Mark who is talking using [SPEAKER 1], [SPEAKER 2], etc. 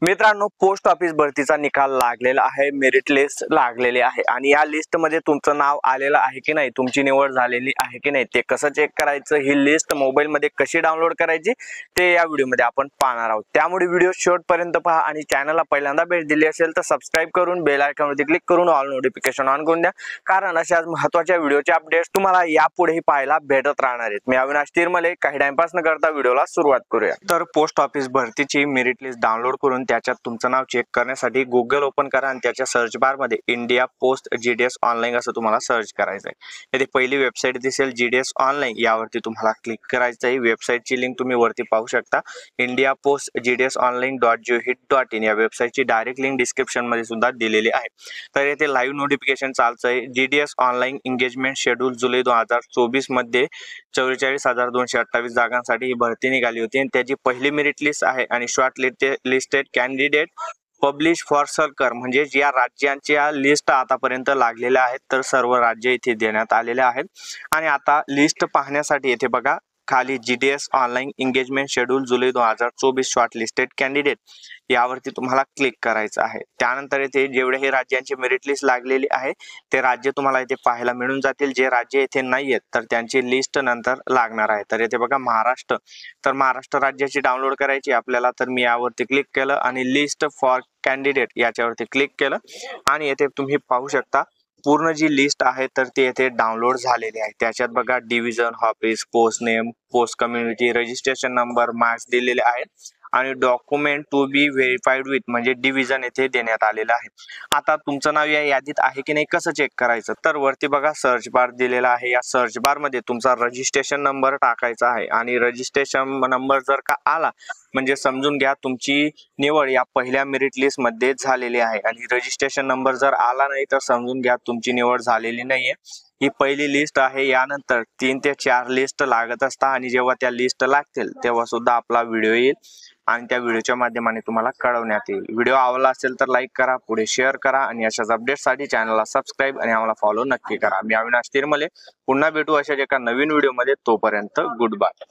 [SPEAKER 1] मित्रांनो, post office भरतीचा निकाल लागलेला आहे, मेरिट लिस्ट लागलेली आहे आणि या लिस्ट मध्ये तुमचं नाव आलेलं आहे की नाही, तुमची निवड झालेली आहे की नाही, ते कसं चेक करायचं, ही लिस्ट मोबाईल मध्ये कशी डाउनलोड करायची ते या व्हिडिओ मध्ये आपण पाहणार आहोत। त्यामुळे व्हिडिओ शेवटपर्यंत पहा आणि चॅनलला पहिल्यांदा भेट दिली असेल तर सबस्क्राइब करून बेल आयकॉन वरती क्लिक करून ऑल नोटिफिकेशन ऑन करून द्या, कारण अशाच महत्त्वाच्या व्हिडिओचे अपडेट्स तुम्हाला यापुढेही पाहायला भेटत राहणार आहेत। मी अविनाश तिरमले, काही टाइमपास न करता व्हिडिओला सुरुवात करूया। तर पोस्ट ऑफिस भरतीची मेरिट लिस्ट डाउनलोड करून त्याच्यात तुमचं नाव चेक करण्यासाठी गुगल ओपन करा आणि त्याच्या सर्च बार मध्ये इंडिया पोस्ट जीडीएस ऑनलाइन असं तुम्हाला सर्च करायचं आहे। इथे पहिली वेबसाईट दिसेल जीडीएस ऑनलाइन, यावरती तुम्हाला क्लिक करायचं आहे। वेबसाईटची लिंक तुम्ही वरती पाहू शकता, इंडिया पोस्ट जीडीएस online.johit.in या वेबसाईटची डायरेक्ट लिंक डिस्क्रिप्शन मध्ये सुद्धा दिलेली आहे। तर येथे लाईव्ह नोटिफिकेशन चालतंय। जीडीएस ऑनलाइन एंगेजमेंट शेड्यूल जुलै 2024 मध्ये 44,228 जागांसाठी ही भरती निघाली होती आणि त्याची पहिली मेरिट लिस्ट आहे आणि short listed candidate publish for circle म्हणजे या राज्यांच्या लिस्ट आतापर्यंत लागलेल्या आहेत, तर सर्व राज्य इथे देण्यात आलेले आहेत। आणि आता लिस्ट पाहण्यासाठी येथे बघा खाली जीडीएस ऑनलाइन एंगेजमेंट शेड्यूल जुलै 2024 शॉर्ट लिस्टेड कॅन्डिडेट यावरती तुम्हाला क्लिक करायचं आहे। त्यानंतर येथे जेवढे हे राज्यांची मेरिट लिस्ट लागलेली आहे ते राज्य तुम्हाला इथे पाहायला मिळून जातील। जे राज्य इथे नाही आहेत तर त्यांची लिस्ट नंतर लागणार आहे। तर येथे बघा महाराष्ट्र, तर महाराष्ट्र राज्याची डाउनलोड करायची आपल्याला, तर मी यावरती क्लिक केलं आणि लिस्ट फॉर कॅन्डिडेट याच्यावरती क्लिक केलं आणि येथे तुम्ही पाहू शकता पूर्ण जी लिस्ट आहे तर ती येथे डाउनलोड झालेली आहे। त्याच्यात बघा division, office, post name, post community, registration number, marks दिलेले आहेत आणि document to be verified with म्हणजे डिव्हिजन येथे देण्यात आलेलं आहे। आता तुमचं नाव या यादीत आहे की नाही कसं चेक करायचं, तर वरती बघा सर्च बार दिलेला आहे। या सर्च बार मध्ये तुमचा रजिस्ट्रेशन नंबर टाकायचा आहे आणि रजिस्ट्रेशन नंबर जर का आला म्हणजे समजून घ्या तुमची निवड या पहिल्या मेरिट लिस्ट मध्ये झालेली आहे आणि रजिस्ट्रेशन नंबर जर आला नाही तर समजून घ्या तुमची निवड झालेली नाहीये। ही पहिली लिस्ट आहे, यानंतर 3 ते 4 लिस्ट लागत असतात आणि जेव्हा त्या लिस्ट लागतील तेव्हा सुद्धा आपला व्हिडिओ येईल आणि त्या व्हिडिओच्या माध्यमाने तुम्हाला कळवण्यात येईल। व्हिडिओ आवडला असेल तर लाईक करा, पुढे शेअर करा आणि अशाच अपडेट्ससाठी चॅनलला सबस्क्राइब आणि आम्हाला फॉलो नक्की करा। मी अविनाश तिरमले, पुन्हा भेटू अशाच एका नवीन व्हिडिओ मध्ये, तोपर्यंत गुड बाय।